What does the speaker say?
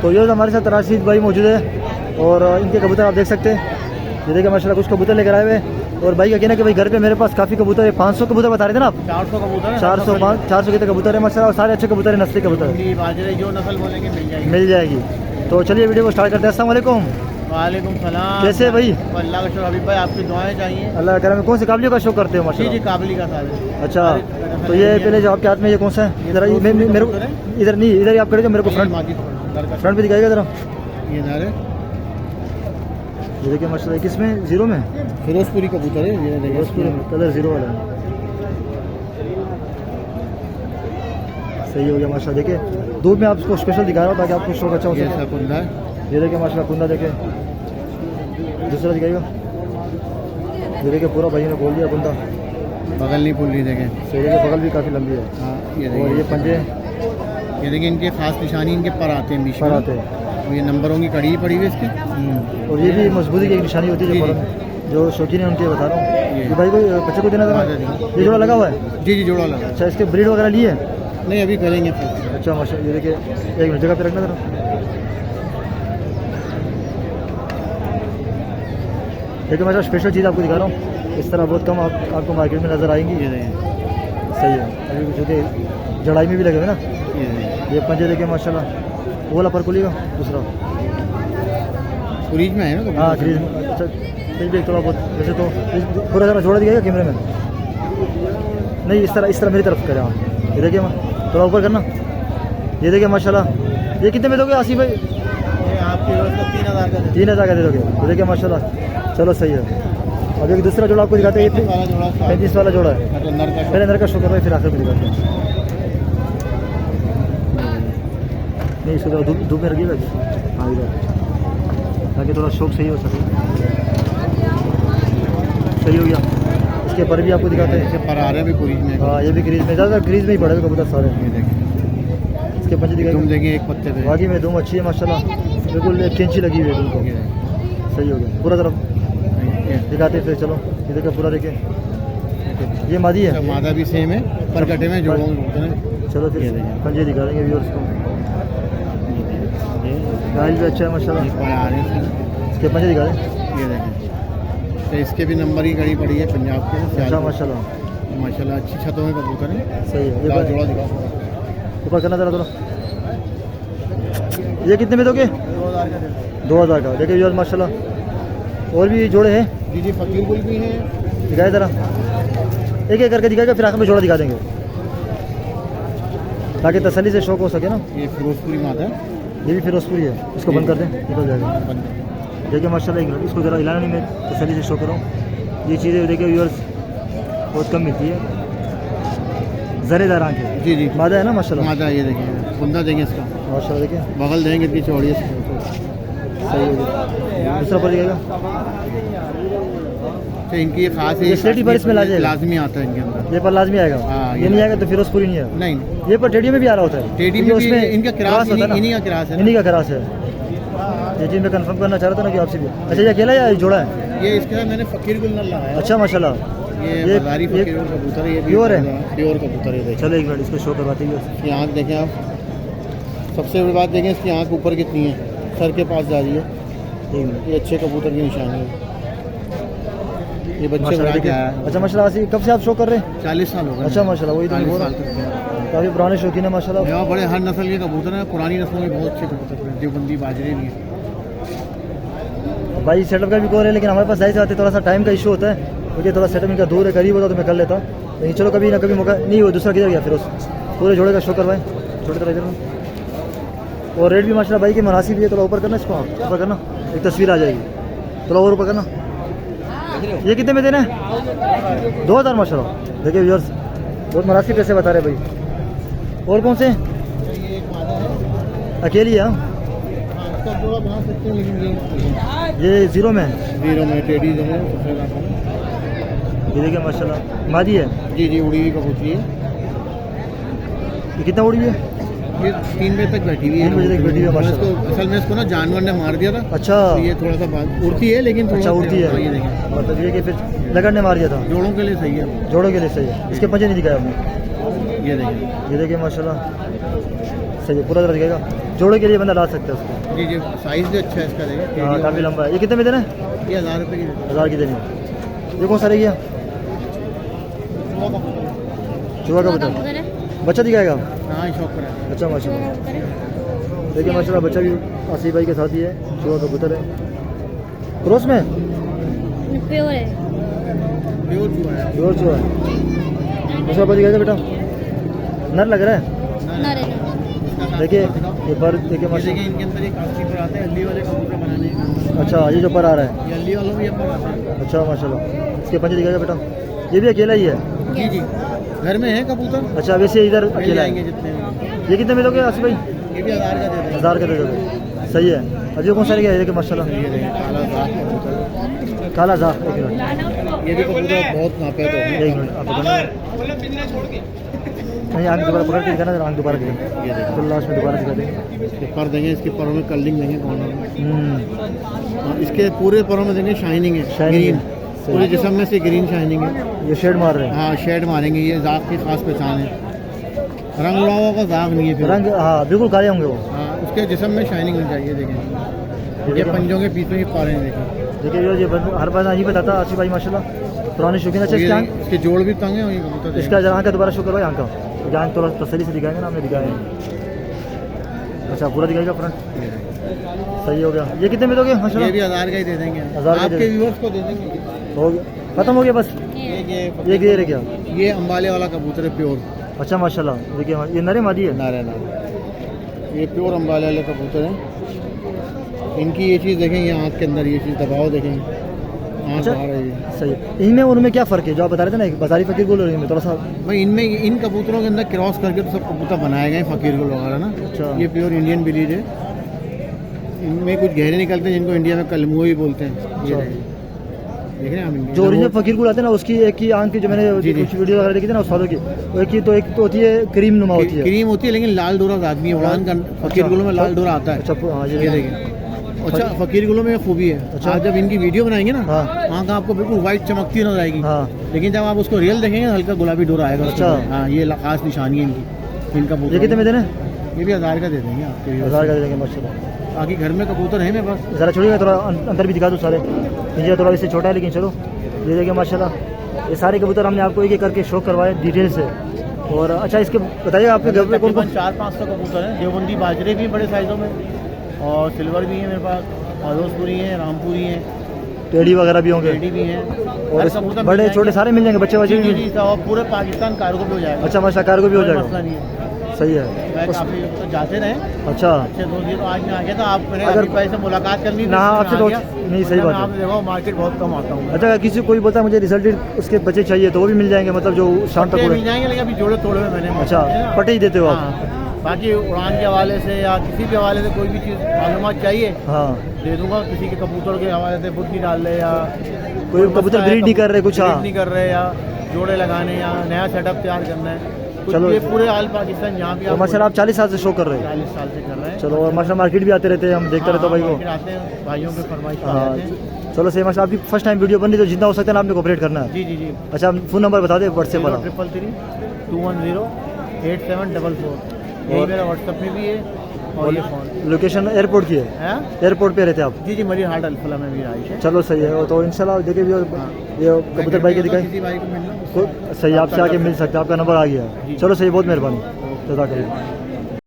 तो ये हमारे साथ राशिद भाई मौजूद है और इनके कबूतर आप देख सकते हैं। ये देखिए माशाल्लाह कुछ कबूतर लेकर आए हुए। और भाई का कहना कि भाई घर पे मेरे पास काफ़ी कबूतर है, 500 कबूतर बता रहे थे ना आप? 400 कबूतर, 400 के कबूतर है माशाल्लाह, और सारे अच्छे कबूतर है, नस्ली कबूतर बाजरे जो नस्ल बोलेंगे मिल जाएगी। तो चलिए वीडियो को स्टार्ट करते हैं। अस्सलाम वालेकुम। वालेकुम सलाम। कैसे है भाई? अल्लाह का शुक्र हबीब भाई, आपकी दुआएं चाहिए। अल्लाह का करम। कौन से काबलियों का शो करते हो माशाल्लाह? जी काबली का साथ है। अच्छा, तो ये पहले जो आपके हाथ में ये कौन सा है? इधर मेरे को इधर नहीं, इधर ही आप करेंगे, मेरे को फ्रंट पे दिखाएगा जरा। ये नारे ये देखिए माशाल्लाह, किस में? जीरो में फिरोजपुरी कबूतर है। ये फिरोजपुरी कलर जीरो वाला है। सही हो गया माशाल्लाह। देखिए धूप में आपको स्पेशल दिखा रहा हूँ ताकि आपको शौक अच्छा हो सके। कुंदा है, ये देखिए माशाल्लाह कुंदा। देखिए दूसरा दिखाएगा। ये देखिए पूरा भाई ने बोल दिया कुंदा, बगल नहीं फूल रही देखें। सही है, बगल भी काफ़ी लंबी है। हाँ और ये पंजे, ये देखिए इनके खास निशानी इनके पर आते हैं, बीच पर में आते हैं। ये नंबरों की कड़ी पड़ी हुई है इसकी। और ये भी मजबूती की एक निशानी होती है जो शौकीन है उनके बता रहा हूँ कि भाई कोई बच्चे को देना था। ये जोड़ा लगा हुआ है? जी जोड़ा लगा। अच्छा, इसके ब्रीड वगैरह लिए? नहीं अभी करेंगे। अच्छा माशाल्लाह। ये देखिए एक मिनट जगह पे रखना जरा। देखिए माशाल्लाह स्पेशल चीज़ आपको दिखा रहा हूँ। इस तरह बहुत कम आपको मार्केट में नज़र आएंगी। सही है। अभी कुछ होते जड़ाई में भी लगे हुए ना। ये पंजे देखिए माशाल्लाह, वो वाला पर खुलेगा दूसरा क्रीज में है ना? हाँ क्रीज में। अच्छा सही भी थोड़ा बहुत वैसे तो पूरा जरा जोड़ा दिखाएगा कैमरे में। नहीं इस तरह मेरी तरफ करें आप। ये देखिए थोड़ा ऊपर करना। ये देखिए माशाल्लाह। ये कितने में दोगे आसिफ भाई? ये आपके 3,000 का दे दोगे? ये देखिए माशाल्लाह। चलो सही है। अब एक दूसरा जोड़ा आपको दिखाते हैं। 35 वाला जोड़ा है। पहले नर का शो करो फिर आखिर में दिखाते हैं। नहीं इसको धूप में रखिएगा। हाँ इधर, ताकि थोड़ा शौक सही हो सके। सही हो गया। इसके पर भी आपको दिखाते हैं। पर आ रहे हैं भी क्रीज में। हाँ ये भी क्रीज में, ज़्यादा क्रीज में ही पड़े कबूतर सारे। इसके पंजे दिखाई तुम देखिए एक पत्ते पे बाकी में धूम अच्छी है माशाल्लाह, बिल्कुल एक कैंची लगी हुई है धूम को। सही हो गया। पूरा तरफ दिखाते फिर। चलो ये देखिए पूरा देखिए। ये मादी है? मादा भी सेम है, पर कटे में जोड़ों। चलो फिर पंजे दिखा देंगे व्यूअर्स को। गाइल भी अच्छा है माशाल्लाह। इसके पंजे दिखा दें। ये देखें, तो इसके भी नंबर की कड़ी पड़ी है पंजाब के। अच्छा माशाल्लाह अच्छी छतों में कबूतर है। सही है। ये जोड़ा दिखाओ, ऊपर करना जरा थोड़ा। ये कितने में दोगे? 2000 का। देखिए व्यूअर्स माशाल्लाह और भी जोड़े हैं। जी फकीर गुल भी है। दिखाए ज़रा, एक एक करके दिखाएगा फिर आखिर में जोड़ा दिखा देंगे ताकि तसल्ली से शौक हो सके ना। ये फिरोजपुरी माता है। ये भी फिरोजपुरी है। इसको बंद कर दें, निकल जाएगा। देखिए माशाल्लाह इसको ज़रा हिलाना नहीं, मैं तसल्ली से शो करूँ। ये चीज़ें देखिए व्यूअर्स बहुत कम मिलती है। ज़रेदार आंखें। जी मादा है ना माशाल्लाह? मादा। ये देखिए कुंदा देंगे इसका माशाल्लाह। देखिए बगल देंगे इतनी चौड़ी है। सही हो गया। दूसरा पर दिखाएगा। तो इनकी ये खास है, ये स्लेटी पर इसमें लाजमी आता है इनके अंदर। ये पर लाजमी आएगा। हाँ, ये नहीं आएगा तो फिरोजपुरी नहीं है। नहीं ये पर टेडी में भी आ रहा होता है। टेडी में उसमें इनका क्रास होता है। इन्हीं का क्रास है। इन्हीं का क्रास है। ये चीज़ मैं कंफर्म करना चाह रहा था ना कि आपसे भी। अच्छा ये अकेला या जोड़ा है? ये इसके साथ मैंने फकीर गुल नल लगाया। अच्छा माशाल्लाह। ये बाजारी फकीर गुल कबूतर है। ये प्योर है? प्योर कबूतर है। चलो एक मिनट इसको शो करवाते हैं। इसकी आँख देखें आप। सबसे बड़ी बात देखें इसकी आँख ऊपर कितनी है, सर के पास जा रही है। ये अच्छे कबूतर की निशानी है। ये बच्चे बड़ा क्या है। अच्छा माशाल्लाह। कब से आप शो कर रहे हैं? 40 साल हो गए। अच्छा माशाल्लाह। वही तो काफ़ी पुराने शौकीन है माशाल्लाह। यहाँ बड़े हर नस्ल के कबूतर हैं। पुरानी नस्लों के बहुत अच्छे कबूतर हैं। देवबंदी बाजरे भी है। भाई सेटअप का भी कौर है, लेकिन हमारे पास जाहिर सी बात है थोड़ा सा टाइम का इशू होता है, क्योंकि थोड़ा सेटअप इनका दूर है, करीब होता तो मैं कर लेता। लेकिन चलो कभी ना कभी मौका नहीं हो। दूसरा किधर गया फिर उस पूरे जोड़े का शो करवाएं। छोटे तरह इधर। और रेट भी माशाल्लाह भाई के मुनासिब भी है। थोड़ा ऊपर करना इसको, ऊपर करना, एक तस्वीर आ जाएगी। थोड़ा और ऊपर करना। ये कितने में देना है? 2000 माशाल्लाह। देखिए व्यूअर्स बहुत मुनासिब पैसे बता रहे भाई। और कौन से अकेली है? ये जीरो में है। जीरो में टेडी है। ये देखिए माशाल्लाह मादी है। जी उड़ी हुई कबूतरी है। ये कितना उड़ी है? ये 3 बजे तक बैठी हुई है। 3 बजे तक बैठी हुई है माशाल्लाह। असल में इसको ना जानवर ने मार दिया था। अच्छा। तो ये थोड़ा सा उड़ती है, लेकिन अच्छा उड़ती है। ये देखें, मतलब ये कि फिर लगन ने मार दिया था। जोड़ों के लिए सही है। जोड़ों के लिए सही है। इसके पंजे नहीं दिखाया आपने। ये देखें, ये देखिए माशाल्लाह सही है, पूरा तरह दिखाएगा। जोड़े के लिए बंदा डाल सकता है उसको। जी जी, साइज़ भी अच्छा है इसका, देखिए हाँ काफ़ी लंबा है। ये कितने में देना है? ये 1000 रुपये की देते 1000 की देनी है। ये कौन सा रहेगी? चूहा का बता बच्चा दिखाएगा। हैं। हाँ, शौक पर है। अच्छा माशाल्लाह, देखिए माशाल्लाह बच्चा भी आसिफ भाई के साथ ही है। चूहा कबूतर है, क्रॉस में प्योर है। प्योर चूहा है। प्योर चूहा है। दूसरा बच गया बेटा, नर लग रहा है। नरे देखिए ये पर देखिए ये माशा। देखिए इनके अंदर एक कास्टिंग पर आते हैं हल्दी वाले कबूतर बनाने का। अच्छा ये जो पर आ रहा है। ये हल्दी वालों भी ये पर आता है। अच्छा माशाल्लाह, इसके पंजे दिखाएगा बेटा। ये भी अकेला ही है। जी जी, घर में है कबूतर, अच्छा वैसे इधर मिल अकेला जाएंगे है। जितने भी। ये कितने में दोगे आसिफ भाई? ये भी 1000 का देते हैं। 1000 का दे दोगे, सही है। अब ये कौन सा रहेगा? ये देखिए माशाल्लाह ये देखिए काला जाट कबूतर। काला जा। एक मिनट ये भी कबूतर बहुत नापैद है। एक मिनट आप बताना। नहीं आंख दोबारा पकड़ के दिखाना, आंख दोबारा दिखाना। ये देखिए तो लास्ट में दोबारा दिखा देंगे। इसके पर देंगे, इसके परों में कलरिंग देंगे कॉर्नर में। हम्म, और इसके पूरे परों में देंगे शाइनिंग है, Shining ग्रीन। है, सही। पूरे जिस्म में से ग्रीन शाइनिंग है। ये शेड मार रहे हैं। हाँ, शेड मारेंगे, ये जात की खास पहचान है। रंग उड़ा हुआ का दाग नहीं है फिर। रंग हाँ बिल्कुल काले होंगे वो। हाँ, उसके जिस्म में शाइनिंग होनी चाहिए। देखें ये पंजों के बीच में ही पारे हैं। देखें देखिए ये हर बार नहीं बताता आसिफ भाई माशाल्लाह, पुराने शौकीन। अच्छा इसके आंख, इसके जोड़ भी तंग है और ये कबूतर इसका जरा आंख का दोबारा शो करवाए। आंख का आंख थोड़ा तसल्ली से दिखाएंगे ना, हमने दिखाया है। अच्छा पूरा दिखाएगा फ्रंट, सही हो गया। ये कितने में दोगे ये माशाल्लाह? भी 1000 का ही दे देंगे। 1000 का दे आपके देंगे। व्यूअर्स को दे देंगे। हो गया, खत्म हो गया बस। ये गिर है क्या? ये अंबाले वाला कबूतर है, प्योर अच्छा माशाल्लाह, देखिए ये नरे मादी है। नारे ना। ये प्योर अंबाले वाले कबूतर हैं। इनकी ये चीज़ देखें, ये आँख के अंदर ये चीज़ दबाव देखें, आँख अच्छा। बाहर है ये। सही है। इनमें उनमें क्या फ़र्क है जो आप बता रहे थे ना, एक बाजारी फकीर गोल और इनमें थोड़ा सा? भाई इनमें इन कबूतरों के अंदर क्रॉस करके तो सब कबूतर बनाए गए हैं, फकीर को वगैरह ना। अच्छा। ये प्योर इंडियन ब्रीड है। इनमें कुछ गहरे निकलते हैं जिनको इंडिया में कलमुआ भी बोलते हैं। ये अच्छा। देखिए। देख रहे हैं हम जो ओरिजिनल फकीर गुल आते हैं ना, उसकी एक ही आंख की जो मैंने जी, जी। कुछ वीडियो वगैरह देखी थी ना उस वालों की, वो एक तो होती है क्रीम नुमा होती है। क्रीम होती है, लेकिन लाल डोरा आदमी है। उड़ान का फकीर गुलों में लाल डोरा आता है। अच्छा हाँ ये ये देखिए। अच्छा, फकीर गुलों में खूबी है। अच्छा। आज जब इनकी वीडियो बनाएंगे ना, हाँ। आँख आपको बिल्कुल व्हाइट चमकती नजर आएगी। हाँ लेकिन जब आप उसको रियल देखेंगे हल्का गुलाबी डोरा आएगा उसके अच्छा। ऊपर। हाँ, ये खास निशानी है इनकी। इनका ये कितने में देना? ये भी 1000 का दे देंगे आपके लिए। 1000 का दे देंगे माशाल्लाह। बाकी घर में कबूतर है मेरे पास। ज़रा छोड़िएगा, थोड़ा अंदर भी दिखा दो सारे। ये थोड़ा इससे छोटा है लेकिन चलो ये देखिए माशाल्लाह, ये सारे कबूतर हमने आपको एक एक करके शो करवाए डिटेल से। और अच्छा इसके बताइए आपके घर में कौन कौन? 400-500 कबूतर हैं। देवबंदी बाजरे भी बड़े साइज़ों में, और सिल्वर भी है मेरे पास, आदोसपुरी है, रामपुरी है, टेडी वगैरह भी होंगे रेडी भी है। और हर इस कबूतर बड़े मिल छोटे जाएंगे। सारे मिल जाएंगे, बच्चे बच्चे जी भी? जी, और पूरे पाकिस्तान कार्गो पे हो जाएगा। अच्छा माशा कार्गो भी हो कोई जाएगा, मसला नहीं है। सही है। मैं काफ़ी तो जाते रहे अच्छा अच्छे 2 दिन, तो आज मैं आ गया था। आप मैंने अगर- अभी भाई से मुलाकात करनी थी, ना, इसलिए आपसे मैं तो आ गया। नहीं, सही वरना बात मैं है। आप देखो मार्केट बहुत कम आता हूँ। अच्छा किसी कोई बोलता है मुझे रिजल्टेड उसके बच्चे चाहिए तो वो भी मिल जाएंगे, मतलब जो शाम तक मिल पूरे? जाएंगे, लेकिन अभी जोड़े तोड़े हुए मैंने। अच्छा पटे ही देते हो आप? हाँ, बाकी उड़ान के हवाले से या किसी भी हवाले से कोई भी चीज़ मालूमात चाहिए हाँ दे दूंगा। किसी के कबूतर के हवाले से बुद्ध नहीं डाल रहे, या कोई कबूतर मसला है, ब्रीड नहीं कर रहे कुछ? ब्रीड हाँ नहीं कर रहे, या जोड़े लगाने, या नया सेटअप तैयार करना है कुछ। चलो। ये पूरे आल पाकिस्तान जहाँ भी तो माशाल्लाह आप 40 साल से शो कर रहे हैं। 40 साल से कर रहे हैं। चलो और माशाल्लाह मार्केट भी आते रहते हैं, हम देखते रहते हैं भाई मार्केट को। आते हैं, भाइयों के फरमाइश पे हाँ आते हैं। चलो सही माशाल्लाह, आपकी फर्स्ट टाइम वीडियो बन रही तो जितना हो सकता है ना आपने कोऑपरेट करना है। जी जी जी। अच्छा फ़ोन नंबर बता दें व्हाट्सएप वाला। 3332108744 यही मेरा व्हाट्सएप में भी है। और ये फ़ोन लोकेशन एयरपोर्ट की है, है। एयरपोर्ट पे रहते हैं आप? जी जी, मरी हाट अल्फला में भी आइश है। चलो सही है। तो इंशाल्लाह देखिए ये कबूतर भाई के दिखाए किसी भाई को मिलना सही, आपसे आके मिल सकते हैं, आपका नंबर आ गया है। जी। चलो सही, बहुत मेहरबानी, जज़ाकल्लाह।